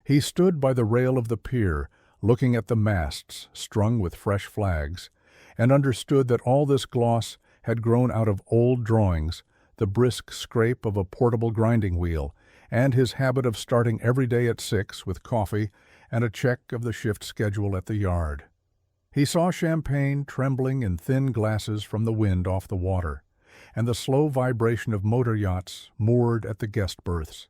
He stood by the rail of the pier, looking at the masts strung with fresh flags, and understood that all this gloss had grown out of old drawings, the brisk scrape of a portable grinding wheel, and his habit of starting every day at 6 with coffee and a check of the shift schedule at the yard. He saw champagne trembling in thin glasses from the wind off the water, and the slow vibration of motor yachts moored at the guest berths,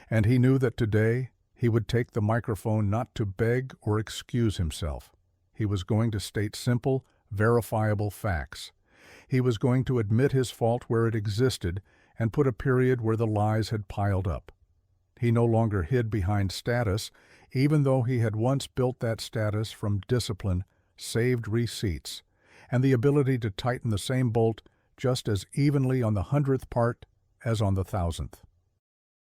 and he knew that today he would take the microphone not to beg or excuse himself. He was going to state simple, verifiable facts. He was going to admit his fault where it existed and put a period where the lies had piled up. He no longer hid behind status, even though he had once built that status from discipline, saved receipts, and the ability to tighten the same bolt just as evenly on the 100th part as on the 1,000th.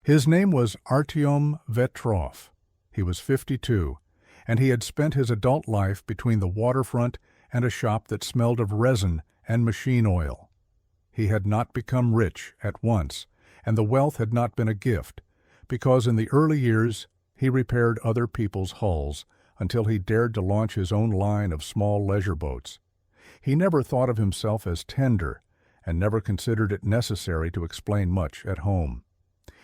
His name was Artyom Vetrov. He was 52, and he had spent his adult life between the waterfront and a shop that smelled of resin and machine oil. He had not become rich at once, and the wealth had not been a gift, because in the early years he repaired other people's hulls until he dared to launch his own line of small leisure boats. He never thought of himself as tender, and never considered it necessary to explain much at home.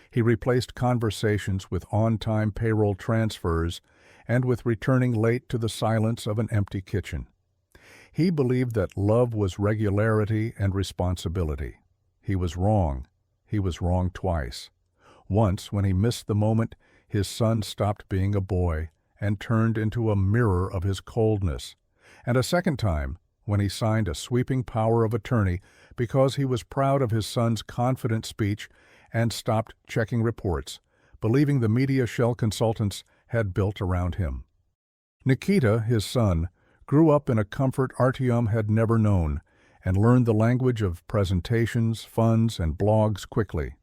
He replaced conversations with on-time payroll transfers and with returning late to the silence of an empty kitchen. He believed that love was regularity and responsibility. He was wrong. He was wrong twice. Once, when he missed the moment, his son stopped being a boy and turned into a mirror of his coldness. And a second time, when he signed a sweeping power of attorney because he was proud of his son's confident speech and stopped checking reports, believing the media shell consultants had built around him. Nikita, his son, grew up in a comfort Artyom had never known and learned the language of presentations, funds, and blogs quickly.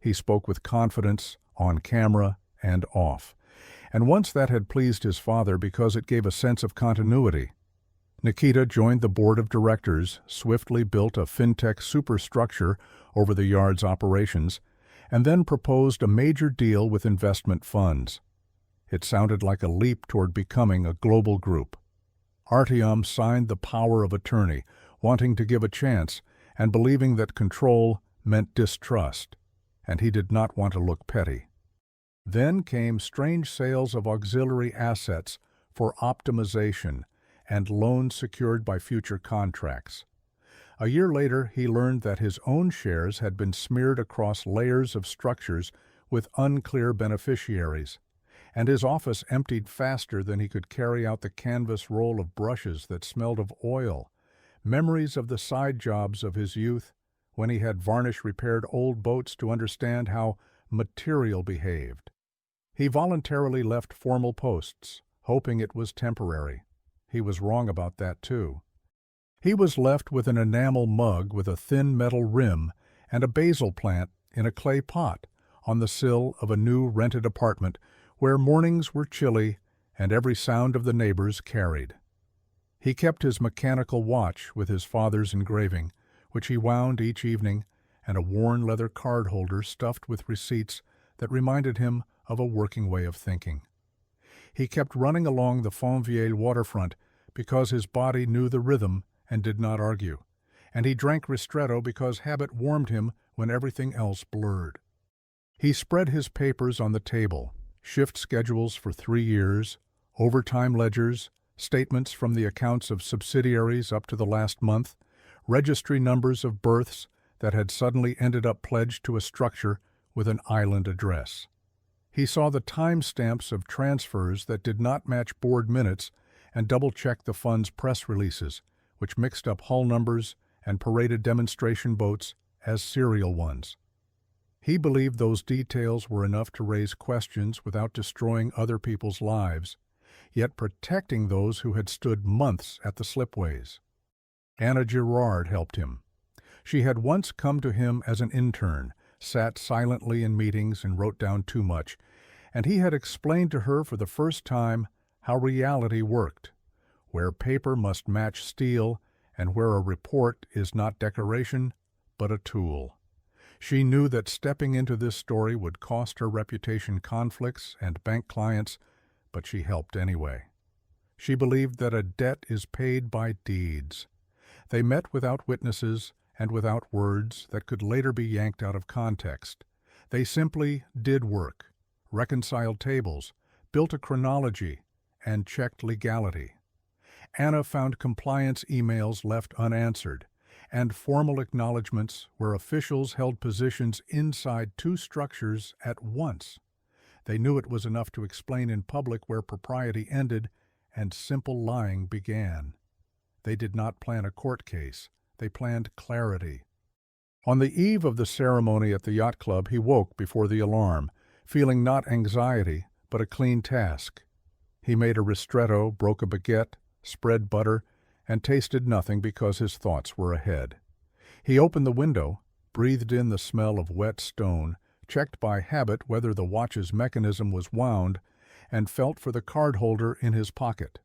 He spoke with confidence, on camera and off, and once that had pleased his father because it gave a sense of continuity. Nikita joined the board of directors, swiftly built a fintech superstructure over the yard's operations, and then proposed a major deal with investment funds. It sounded like a leap toward becoming a global group. Artyom signed the power of attorney, wanting to give a chance and believing that control meant distrust, and he did not want to look petty. Then came strange sales of auxiliary assets for optimization and loans secured by future contracts. A year later, he learned that his own shares had been smeared across layers of structures with unclear beneficiaries, and his office emptied faster than he could carry out the canvas roll of brushes that smelled of oil, memories of the side jobs of his youth when he had varnish-repaired old boats to understand how material behaved. He voluntarily left formal posts, hoping it was temporary. He was wrong about that, too. He was left with an enamel mug with a thin metal rim and a basil plant in a clay pot on the sill of a new rented apartment where mornings were chilly and every sound of the neighbors carried. He kept his mechanical watch with his father's engraving, which he wound each evening, and a worn leather card holder stuffed with receipts that reminded him of a working way of thinking. He kept running along the Fontvieille waterfront because his body knew the rhythm and did not argue, and he drank ristretto because habit warmed him when everything else blurred. He spread his papers on the table, shift schedules for 3 years, overtime ledgers, statements from the accounts of subsidiaries up to the last month, registry numbers of berths that had suddenly ended up pledged to a structure with an island address. He saw the timestamps of transfers that did not match board minutes and double-checked the fund's press releases, which mixed up hull numbers and paraded demonstration boats as serial ones. He believed those details were enough to raise questions without destroying other people's lives, yet protecting those who had stood months at the slipways. Anna Girard helped him. She had once come to him as an intern, sat silently in meetings and wrote down too much, and he had explained to her for the first time how reality worked, where paper must match steel and where a report is not decoration but a tool. She knew that stepping into this story would cost her reputation conflicts and bank clients, but she helped anyway. She believed that a debt is paid by deeds. They met without witnesses and without words that could later be yanked out of context. They simply did work, reconciled tables, built a chronology, and checked legality. Anna found compliance emails left unanswered, and formal acknowledgments where officials held positions inside two structures at once. They knew it was enough to explain in public where propriety ended and simple lying began. They did not plan a court case. They planned clarity. On the eve of the ceremony at the yacht club, he woke before the alarm, feeling not anxiety, but a clean task. He made a ristretto, broke a baguette, spread butter, and tasted nothing because his thoughts were ahead. He opened the window, breathed in the smell of wet stone, checked by habit whether the watch's mechanism was wound, and felt for the card holder in his pocket.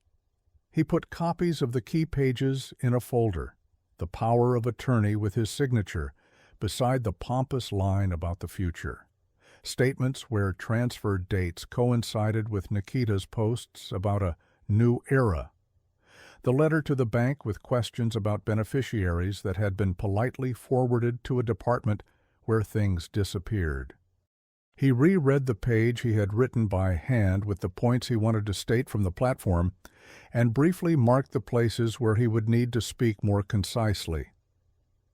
He put copies of the key pages in a folder, the power of attorney with his signature, beside the pompous line about the future. Statements where transfer dates coincided with Nikita's posts about a new era. The letter to the bank with questions about beneficiaries that had been politely forwarded to a department where things disappeared. He reread the page he had written by hand with the points he wanted to state from the platform, and briefly marked the places where he would need to speak more concisely.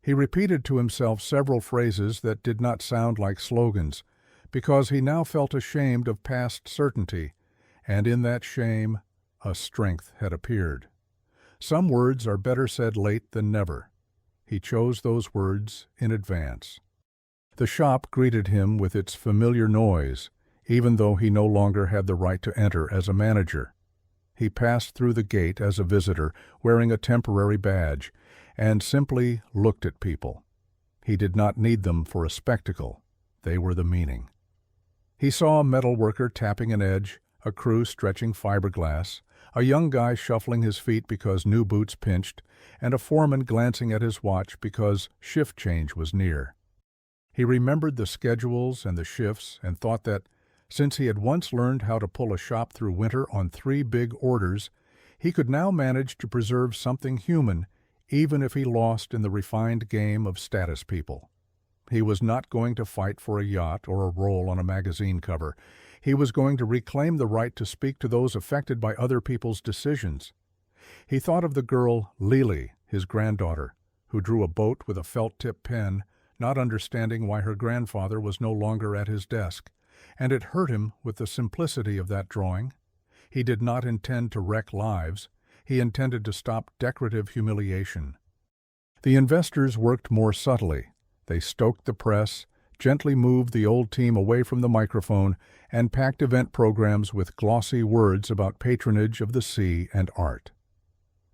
He repeated to himself several phrases that did not sound like slogans, because he now felt ashamed of past certainty, and in that shame a strength had appeared. Some words are better said late than never. He chose those words in advance. The shop greeted him with its familiar noise, even though he no longer had the right to enter as a manager. He passed through the gate as a visitor, wearing a temporary badge, and simply looked at people. He did not need them for a spectacle. They were the meaning. He saw a metal worker tapping an edge, a crew stretching fiberglass, a young guy shuffling his feet because new boots pinched, and a foreman glancing at his watch because shift change was near. He remembered the schedules and the shifts and thought that, since he had once learned how to pull a shop through winter on 3 big orders, he could now manage to preserve something human, even if he lost in the refined game of status people. He was not going to fight for a yacht or a role on a magazine cover. He was going to reclaim the right to speak to those affected by other people's decisions. He thought of the girl, Lily, his granddaughter, who drew a boat with a felt-tip pen, not understanding why her grandfather was no longer at his desk, and it hurt him with the simplicity of that drawing. He did not intend to wreck lives. He intended to stop decorative humiliation. The investors worked more subtly. They stoked the press, gently moved the old team away from the microphone, and packed event programs with glossy words about patronage of the sea and art.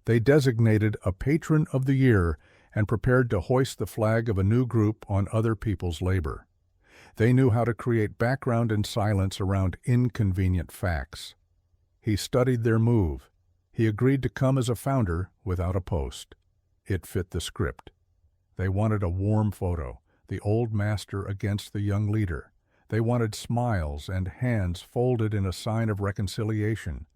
They designated a patron of the year and prepared to hoist the flag of a new group on other people's labor. They knew how to create background and silence around inconvenient facts. He studied their move. He agreed to come as a founder without a post. It fit the script. They wanted a warm photo, the old master against the young leader. They wanted smiles and hands folded in a sign of reconciliation.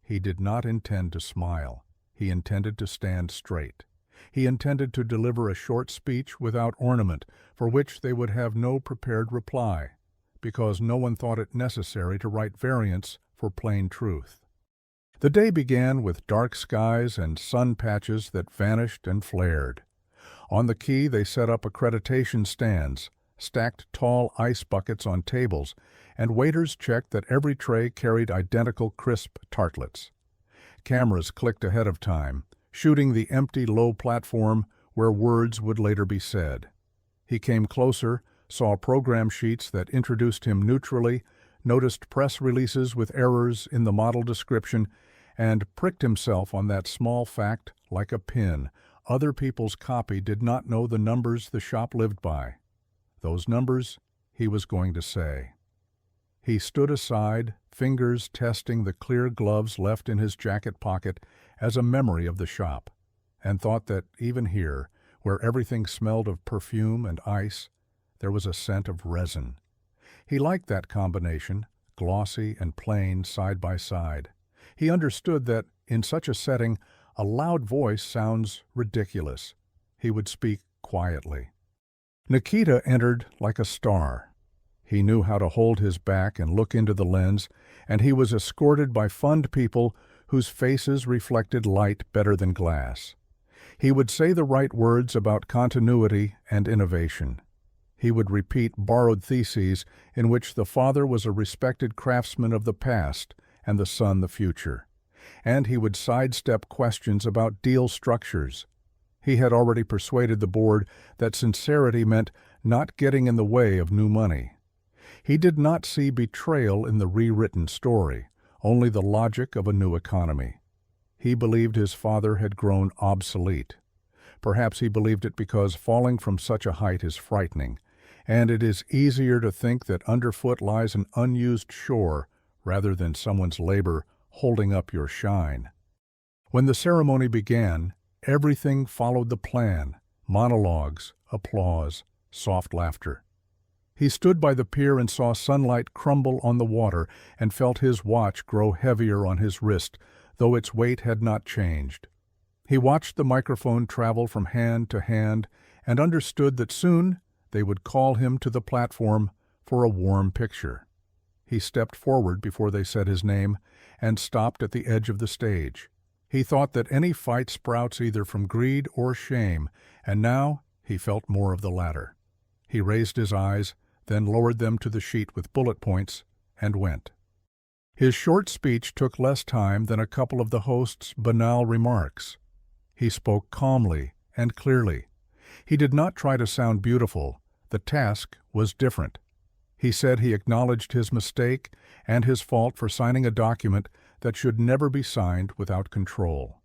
He did not intend to smile. He intended to stand straight. He intended to deliver a short speech without ornament, for which they would have no prepared reply, because no one thought it necessary to write variants for plain truth. The day began with dark skies and sun patches that vanished and flared. On the quay they set up accreditation stands, stacked tall ice buckets on tables, and waiters checked that every tray carried identical crisp tartlets. Cameras clicked ahead of time, shooting the empty low platform where words would later be said. He came closer, saw program sheets that introduced him neutrally, noticed press releases with errors in the model description, and pricked himself on that small fact like a pin. Other people's copy did not know the numbers the shop lived by. Those numbers he was going to say. He stood aside, fingers testing the clear gloves left in his jacket pocket as a memory of the shop, and thought that even here, where everything smelled of perfume and ice, there was a scent of resin. He liked that combination, glossy and plain side by side. He understood that, in such a setting, a loud voice sounds ridiculous. He would speak quietly. Nikita entered like a star. He knew how to hold his back and look into the lens, and he was escorted by fun people whose faces reflected light better than glass. He would say the right words about continuity and innovation. He would repeat borrowed theses in which the father was a respected craftsman of the past and the son the future. And he would sidestep questions about deal structures. He had already persuaded the board that sincerity meant not getting in the way of new money. He did not see betrayal in the rewritten story, only the logic of a new economy. He believed his father had grown obsolete. Perhaps he believed it because falling from such a height is frightening, and it is easier to think that underfoot lies an unused shore rather than someone's labor holding up your shine. When the ceremony began, everything followed the plan: monologues, applause, soft laughter. He stood by the pier and saw sunlight crumble on the water and felt his watch grow heavier on his wrist, though its weight had not changed. He watched the microphone travel from hand to hand and understood that soon they would call him to the platform for a warm picture. He stepped forward before they said his name and stopped at the edge of the stage. He thought that any fight sprouts either from greed or shame, and now he felt more of the latter. He raised his eyes, then lowered them to the sheet with bullet points, and went. His short speech took less time than a couple of the host's banal remarks. He spoke calmly and clearly. He did not try to sound beautiful. The task was different. He said he acknowledged his mistake and his fault for signing a document that should never be signed without control.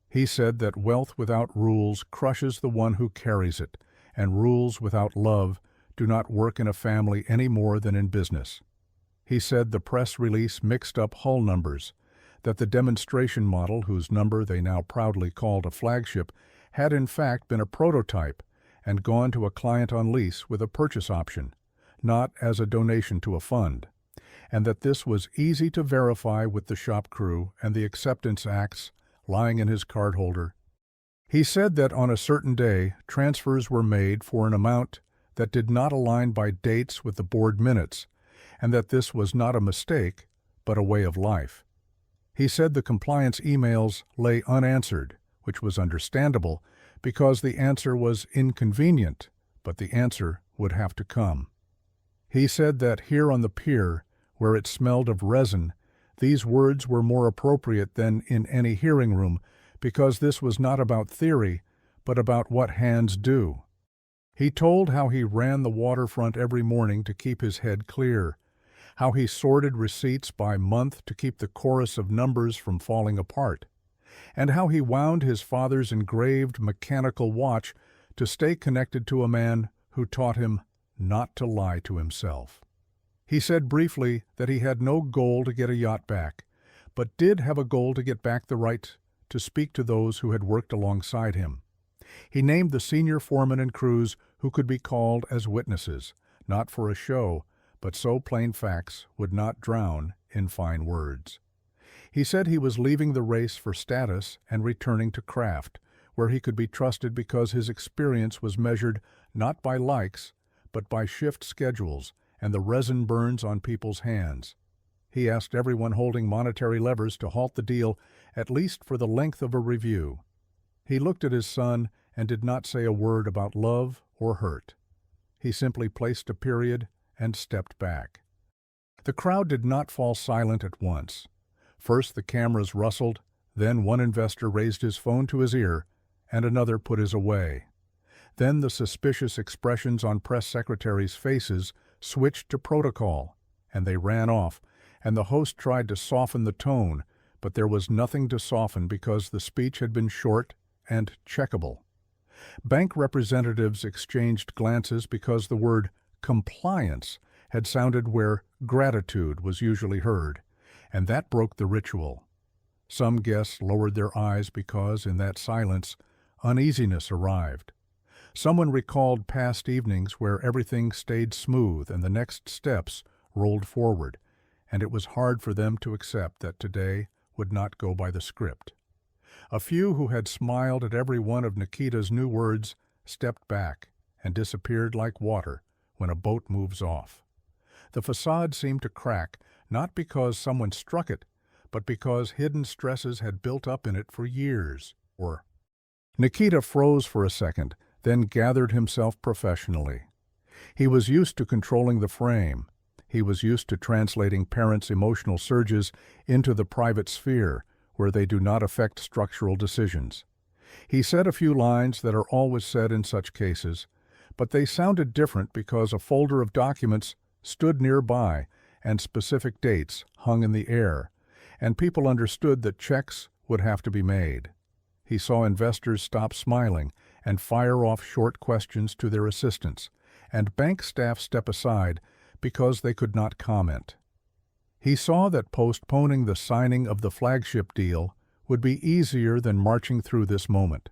He said that wealth without rules crushes the one who carries it, and rules without love do not work in a family any more than in business. He said the press release mixed up hull numbers, that the demonstration model, whose number they now proudly called a flagship, had in fact been a prototype and gone to a client on lease with a purchase option, not as a donation to a fund, and that this was easy to verify with the shop crew and the acceptance acts lying in his card holder. He said that on a certain day transfers were made for an amount that did not align by dates with the board minutes, and that this was not a mistake, but a way of life. He said the compliance emails lay unanswered, which was understandable because the answer was inconvenient, but the answer would have to come. He said that here on the pier, where it smelled of resin, these words were more appropriate than in any hearing room, because this was not about theory, but about what hands do. He told how he ran the waterfront every morning to keep his head clear, how he sorted receipts by month to keep the chorus of numbers from falling apart, and how he wound his father's engraved mechanical watch to stay connected to a man who taught him not to lie to himself. He said briefly that he had no goal to get a yacht back, but did have a goal to get back the right to speak to those who had worked alongside him. He named the senior foremen and crews who could be called as witnesses, not for a show, but so plain facts would not drown in fine words. He said he was leaving the race for status and returning to craft, where he could be trusted because his experience was measured not by likes, but by shift schedules and the resin burns on people's hands. He asked everyone holding monetary levers to halt the deal, at least for the length of a review. He looked at his son and did not say a word about love or hurt. He simply placed a period and stepped back. The crowd did not fall silent at once. First the cameras rustled, then one investor raised his phone to his ear, and another put his away. Then the suspicious expressions on press secretaries' faces switched to protocol, and they ran off, and the host tried to soften the tone, but there was nothing to soften because the speech had been short and checkable. Bank representatives exchanged glances because the word compliance had sounded where gratitude was usually heard, and that broke the ritual. Some guests lowered their eyes because, in that silence, uneasiness arrived. Someone recalled past evenings where everything stayed smooth and the next steps rolled forward, and it was hard for them to accept that today would not go by the script. A few who had smiled at every one of Nikita's new words stepped back and disappeared like water when a boat moves off. The facade seemed to crack, not because someone struck it, but because hidden stresses had built up in it for years. Nikita froze for a second, then gathered himself professionally. He was used to controlling the frame. He was used to translating parents' emotional surges into the private sphere, where they do not affect structural decisions. He said a few lines that are always said in such cases, but they sounded different because a folder of documents stood nearby and specific dates hung in the air, and people understood that checks would have to be made. He saw investors stop smiling and fire off short questions to their assistants, and bank staff step aside because they could not comment. He saw that postponing the signing of the flagship deal would be easier than marching through this moment.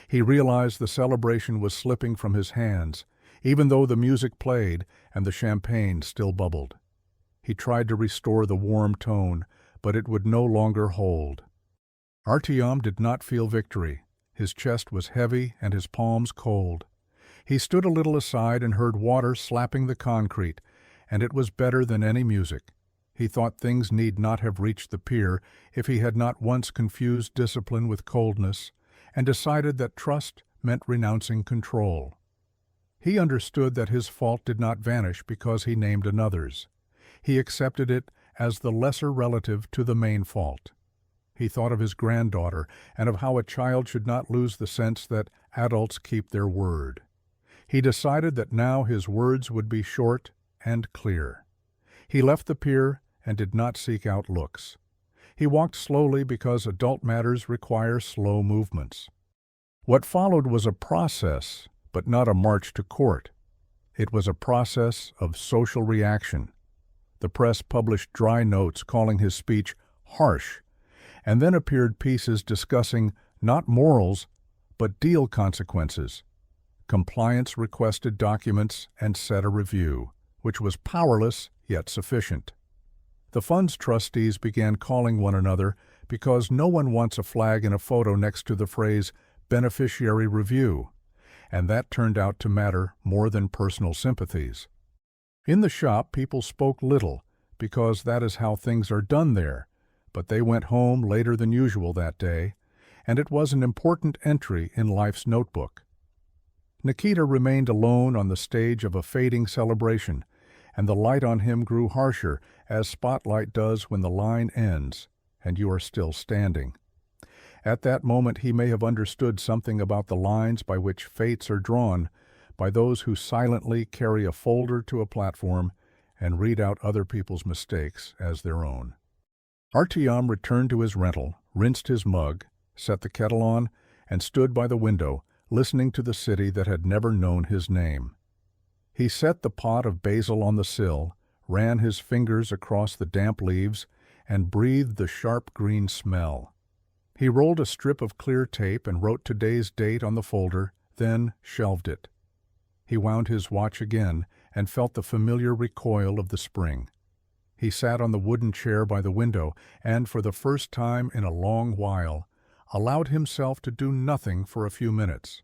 He realized the celebration was slipping from his hands, even though the music played and the champagne still bubbled. He tried to restore the warm tone, but it would no longer hold. Artyom did not feel victory. His chest was heavy and his palms cold. He stood a little aside and heard water slapping the concrete, and it was better than any music. He thought things need not have reached the pier if he had not once confused discipline with coldness, and decided that trust meant renouncing control. He understood that his fault did not vanish because he named another's. He accepted it as the lesser relative to the main fault. He thought of his granddaughter and of how a child should not lose the sense that adults keep their word. He decided that now his words would be short and clear. He left the pier and did not seek out looks. He walked slowly because adult matters require slow movements. What followed was a process, but not a march to court. It was a process of social reaction. The press published dry notes calling his speech harsh, and then appeared pieces discussing not morals, but deal consequences. Compliance requested documents and set a review, which was powerless yet sufficient. The fund's trustees began calling one another because no one wants a flag in a photo next to the phrase beneficiary review, and that turned out to matter more than personal sympathies. In the shop, people spoke little because that is how things are done there, but they went home later than usual that day, and it was an important entry in life's notebook. Nikita remained alone on the stage of a fading celebration, and the light on him grew harsher as spotlight does when the line ends and you are still standing. At that moment he may have understood something about the lines by which fates are drawn by those who silently carry a folder to a platform and read out other people's mistakes as their own. Artyom returned to his rental, rinsed his mug, set the kettle on, and stood by the window, listening to the city that had never known his name. He set the pot of basil on the sill, ran his fingers across the damp leaves, and breathed the sharp green smell. He rolled a strip of clear tape and wrote today's date on the folder, then shelved it. He wound his watch again and felt the familiar recoil of the spring. He sat on the wooden chair by the window and, for the first time in a long while, allowed himself to do nothing for a few minutes.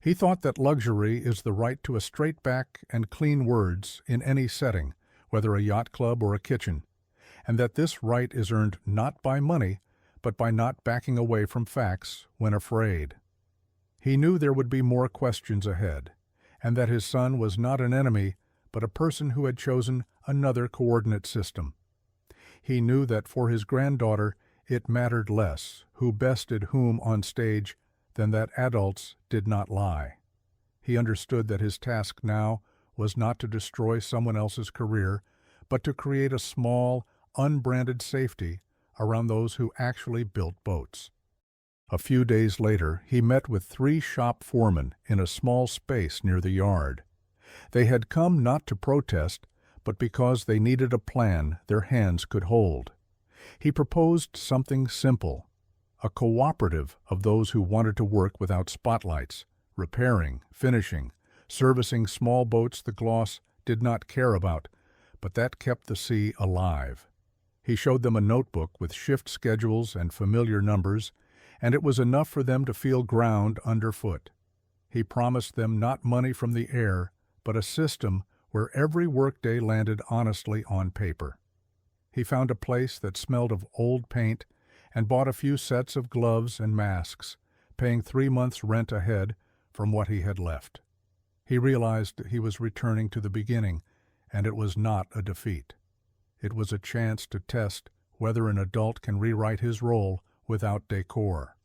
He thought that luxury is the right to a straight back and clean words in any setting, whether a yacht club or a kitchen, and that this right is earned not by money, but by not backing away from facts when afraid. He knew there would be more questions ahead, and that his son was not an enemy, but a person who had chosen another coordinate system. He knew that for his granddaughter it mattered less who bested whom on stage than that adults did not lie. He understood that his task now was not to destroy someone else's career, but to create a small, unbranded safety around those who actually built boats. A few days later, he met with 3 shop foremen in a small space near the yard. They had come not to protest, but because they needed a plan their hands could hold. He proposed something simple, a cooperative of those who wanted to work without spotlights, repairing, finishing, servicing small boats the Gloss did not care about, but that kept the sea alive. He showed them a notebook with shift schedules and familiar numbers, and it was enough for them to feel ground underfoot. He promised them not money from the air, but a system where every workday landed honestly on paper. He found a place that smelled of old paint and bought a few sets of gloves and masks, paying 3 months' rent ahead from what he had left. He realized he was returning to the beginning, and it was not a defeat. It was a chance to test whether an adult can rewrite his role without decor.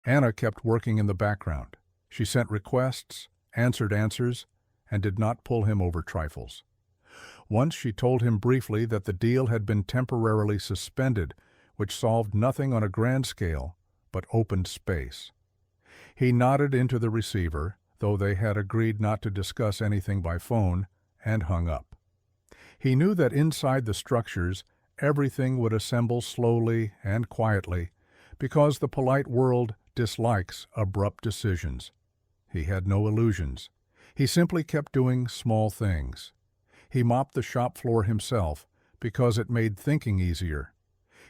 Anna kept working in the background. She sent requests, answered answers, and did not pull him over trifles. Once she told him briefly that the deal had been temporarily suspended, which solved nothing on a grand scale, but opened space. He nodded into the receiver, though they had agreed not to discuss anything by phone, and hung up. He knew that inside the structures, everything would assemble slowly and quietly, because the polite world dislikes abrupt decisions. He had no illusions. He simply kept doing small things. He mopped the shop floor himself, because it made thinking easier.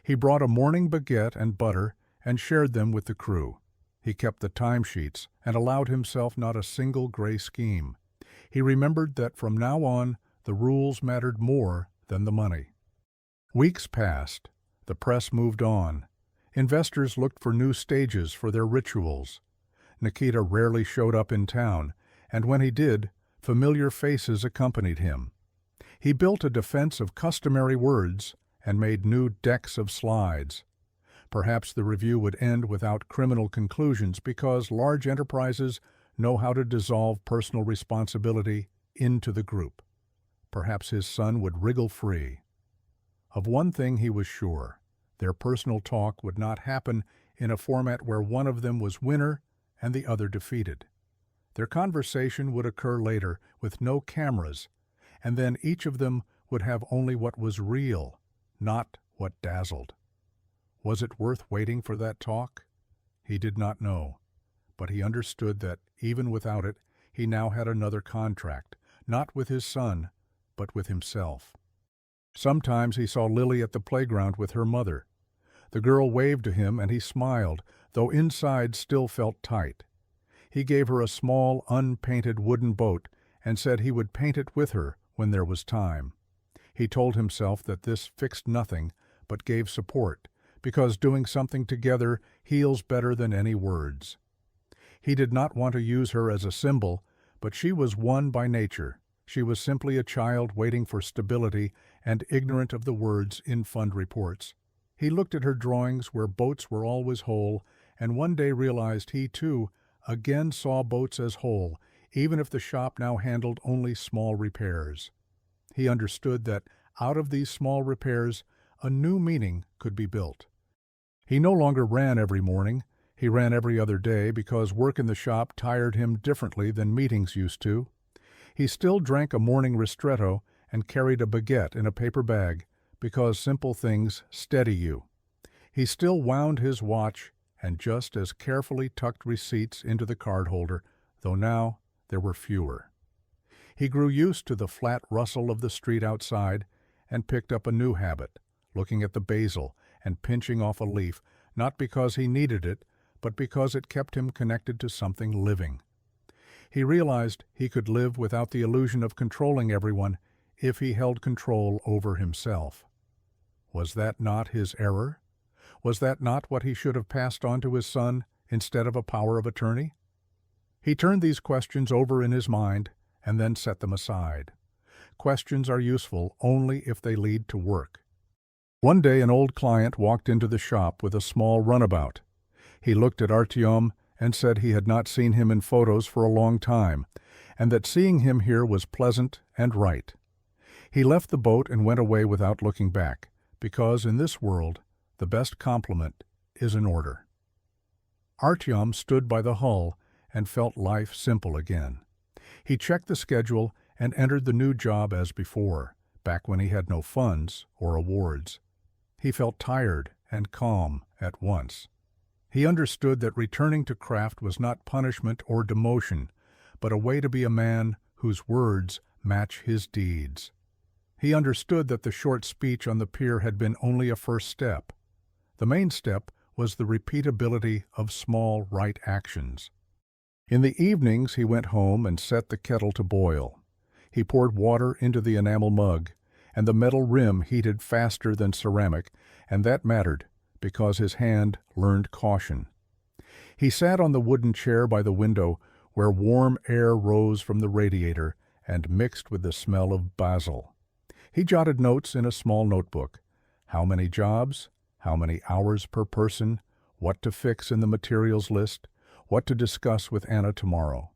He brought a morning baguette and butter and shared them with the crew. He kept the timesheets and allowed himself not a single gray scheme. He remembered that from now on, the rules mattered more than the money. Weeks passed. The press moved on. Investors looked for new stages for their rituals. Nikita rarely showed up in town, and when he did, familiar faces accompanied him. He built a defense of customary words and made new decks of slides. Perhaps the review would end without criminal conclusions because large enterprises know how to dissolve personal responsibility into the group. Perhaps his son would wriggle free. Of one thing he was sure: their personal talk would not happen in a format where one of them was winner and the other defeated. Their conversation would occur later with no cameras, and then each of them would have only what was real, not what dazzled. Was it worth waiting for that talk? He did not know, but he understood that, even without it, he now had another contract, not with his son, but with himself. Sometimes he saw Lily at the playground with her mother. The girl waved to him and he smiled, though inside still felt tight. He gave her a small, unpainted wooden boat and said he would paint it with her when there was time. He told himself that this fixed nothing, but gave support, because doing something together heals better than any words. He did not want to use her as a symbol, but she was one by nature. She was simply a child waiting for stability and ignorant of the words in fund reports. He looked at her drawings where boats were always whole, and one day realized he, too, again saw boats as whole, even if the shop now handled only small repairs. He understood that out of these small repairs, a new meaning could be built. He no longer ran every morning. He ran every other day because work in the shop tired him differently than meetings used to. He still drank a morning ristretto and carried a baguette in a paper bag because simple things steady you. He still wound his watch and just as carefully tucked receipts into the card holder, though now there were fewer. He grew used to the flat rustle of the street outside and picked up a new habit, looking at the basil and pinching off a leaf, not because he needed it, but because it kept him connected to something living. He realized he could live without the illusion of controlling everyone if he held control over himself. Was that not his error? Was that not what he should have passed on to his son instead of a power of attorney? He turned these questions over in his mind and then set them aside. Questions are useful only if they lead to work. One day an old client walked into the shop with a small runabout. He looked at Artyom and said he had not seen him in photos for a long time, and that seeing him here was pleasant and right. He left the boat and went away without looking back, because in this world, the best compliment is an order. Artyom stood by the hull and felt life simple again. He checked the schedule and entered the new job as before, back when he had no funds or awards. He felt tired and calm at once. He understood that returning to craft was not punishment or demotion, but a way to be a man whose words match his deeds. He understood that the short speech on the pier had been only a first step. The main step was the repeatability of small right actions. In the evenings he went home and set the kettle to boil. He poured water into the enamel mug, and the metal rim heated faster than ceramic, and that mattered, because his hand learned caution. He sat on the wooden chair by the window, where warm air rose from the radiator and mixed with the smell of basil. He jotted notes in a small notebook. How many jobs? How many hours per person? What to fix in the materials list? What to discuss with Anna tomorrow?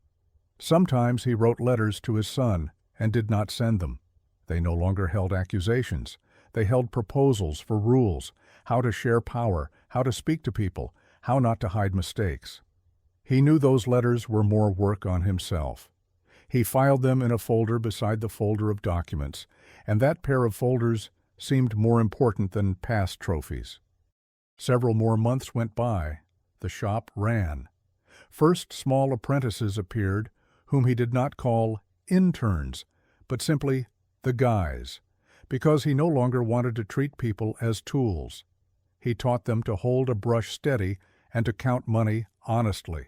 Sometimes he wrote letters to his son and did not send them. They no longer held accusations. They held proposals for rules, how to share power, how to speak to people, how not to hide mistakes. He knew those letters were more work on himself. He filed them in a folder beside the folder of documents, and that pair of folders seemed more important than past trophies. Several more months went by. The shop ran. First, small apprentices appeared, whom he did not call interns, but simply the guys, because he no longer wanted to treat people as tools. He taught them to hold a brush steady and to count money honestly.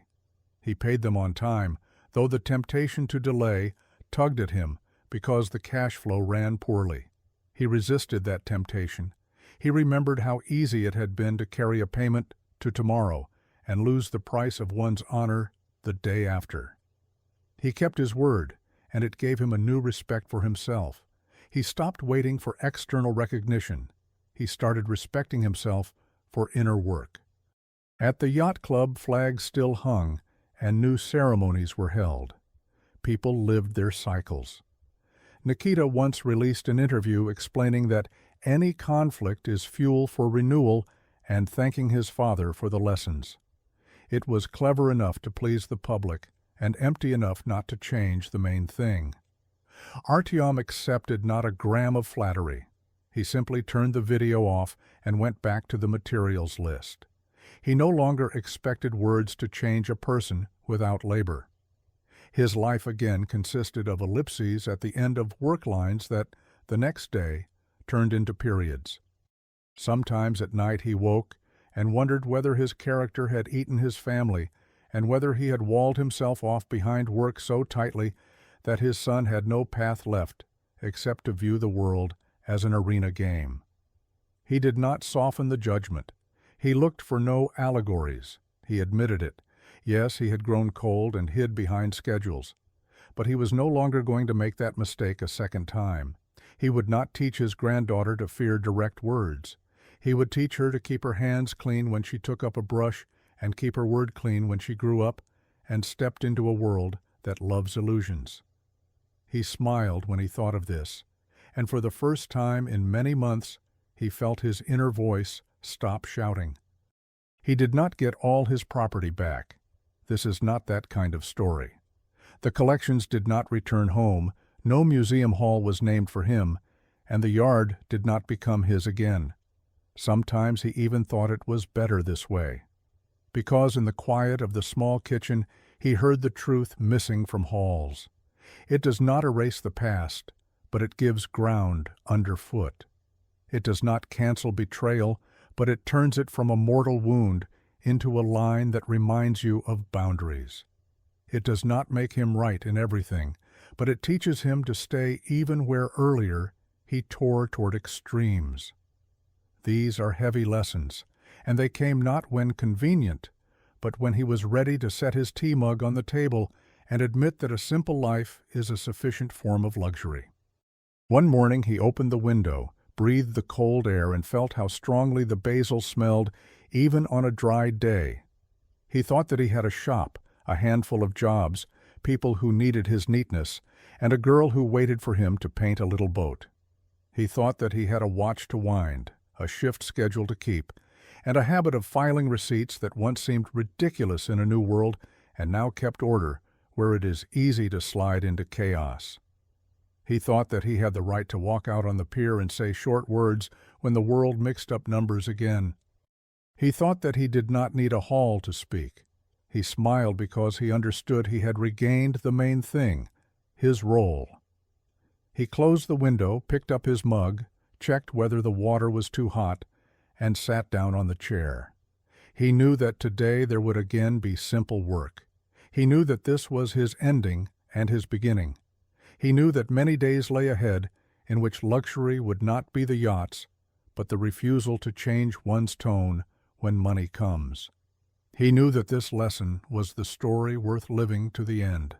He paid them on time, though the temptation to delay tugged at him because the cash flow ran poorly. He resisted that temptation. He remembered how easy it had been to carry a payment to tomorrow and lose the price of one's honor the day after. He kept his word, and it gave him a new respect for himself. He stopped waiting for external recognition. He started respecting himself for inner work. At the yacht club, flags still hung, and new ceremonies were held. People lived their cycles. Nikita once released an interview explaining that any conflict is fuel for renewal and thanking his father for the lessons. It was clever enough to please the public and empty enough not to change the main thing. Artyom accepted not a gram of flattery. He simply turned the video off and went back to the materials list. He no longer expected words to change a person without labor. His life again consisted of ellipses at the end of work lines that, the next day, turned into periods. Sometimes at night he woke and wondered whether his character had eaten his family and whether he had walled himself off behind work so tightly that his son had no path left except to view the world as an arena game. He did not soften the judgment. He looked for no allegories. He admitted it. Yes, he had grown cold and hid behind schedules. But he was no longer going to make that mistake a second time. He would not teach his granddaughter to fear direct words. He would teach her to keep her hands clean when she took up a brush and keep her word clean when she grew up and stepped into a world that loves illusions. He smiled when he thought of this, and for the first time in many months he felt his inner voice stop shouting. He did not get all his property back. This is not that kind of story. The collections did not return home, no museum hall was named for him, and the yard did not become his again. Sometimes he even thought it was better this way, because in the quiet of the small kitchen he heard the truth missing from halls. It does not erase the past, but it gives ground underfoot. It does not cancel betrayal, but it turns it from a mortal wound into a line that reminds you of boundaries. It does not make him right in everything, but it teaches him to stay even where earlier he tore toward extremes. These are heavy lessons, and they came not when convenient, but when he was ready to set his tea mug on the table and admit that a simple life is a sufficient form of luxury. One morning he opened the window, breathed the cold air, and felt how strongly the basil smelled even on a dry day. He thought that he had a shop, a handful of jobs, people who needed his neatness, and a girl who waited for him to paint a little boat. He thought that he had a watch to wind, a shift schedule to keep, and a habit of filing receipts that once seemed ridiculous in a new world and now kept order where it is easy to slide into chaos. He thought that he had the right to walk out on the pier and say short words when the world mixed up numbers again. He thought that he did not need a hall to speak. He smiled because he understood he had regained the main thing, his role. He closed the window, picked up his mug, checked whether the water was too hot, and sat down on the chair. He knew that today there would again be simple work. He knew that this was his ending and his beginning. He knew that many days lay ahead in which luxury would not be the yachts, but the refusal to change one's tone when money comes. He knew that this lesson was the story worth living to the end.